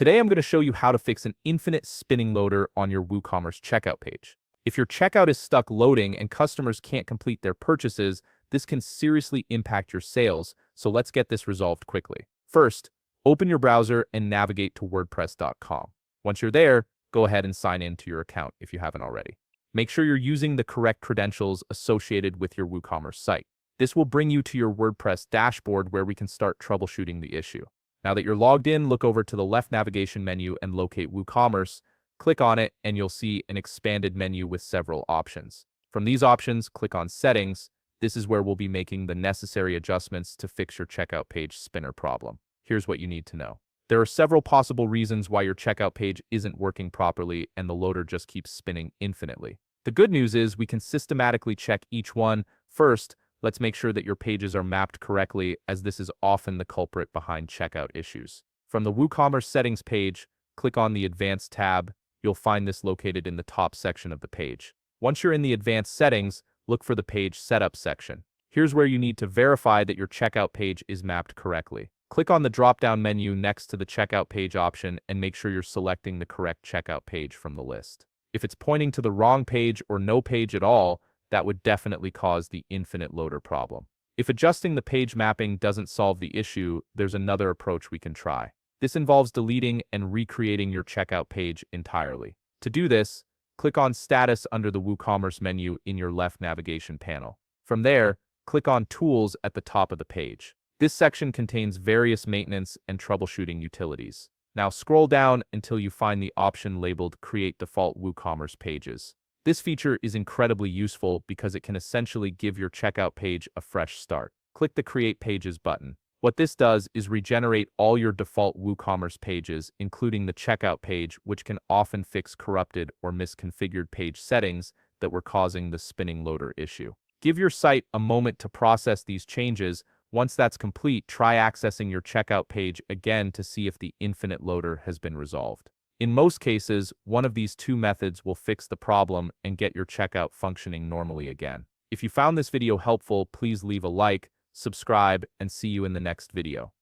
Today I'm going to show you how to fix an infinite spinning loader on your WooCommerce checkout page. If your checkout is stuck loading and customers can't complete their purchases, this can seriously impact your sales, so let's get this resolved quickly. First, open your browser and navigate to wordpress.com. Once you're there, go ahead and sign in to your account if you haven't already. Make sure you're using the correct credentials associated with your WooCommerce site. This will bring you to your WordPress dashboard where we can start troubleshooting the issue. Now that you're logged in, look over to the left navigation menu and locate WooCommerce. Click on it and you'll see an expanded menu with several options. From these options, click on Settings. This is where we'll be making the necessary adjustments to fix your checkout page spinner problem. Here's what you need to know. There are several possible reasons why your checkout page isn't working properly and the loader just keeps spinning infinitely. The good news is we can systematically check each one. First, let's make sure that your pages are mapped correctly, as this is often the culprit behind checkout issues. From the WooCommerce settings page, click on the Advanced tab. You'll find this located in the top section of the page. Once you're in the Advanced settings, look for the Page Setup section. Here's where you need to verify that your checkout page is mapped correctly. Click on the drop-down menu next to the Checkout Page option and make sure you're selecting the correct checkout page from the list. If it's pointing to the wrong page or no page at all, that would definitely cause the infinite loader problem. If adjusting the page mapping doesn't solve the issue, there's another approach we can try. This involves deleting and recreating your checkout page entirely. To do this, click on Status under the WooCommerce menu in your left navigation panel. From there, click on Tools at the top of the page. This section contains various maintenance and troubleshooting utilities. Now scroll down until you find the option labeled Create Default WooCommerce Pages. This feature is incredibly useful because it can essentially give your checkout page a fresh start. Click the Create Pages button. What this does is regenerate all your default WooCommerce pages, including the checkout page, which can often fix corrupted or misconfigured page settings that were causing the spinning loader issue. Give your site a moment to process these changes. Once that's complete, try accessing your checkout page again to see if the infinite loader has been resolved. In most cases, one of these two methods will fix the problem and get your checkout functioning normally again. If you found this video helpful, please leave a like, subscribe, and see you in the next video.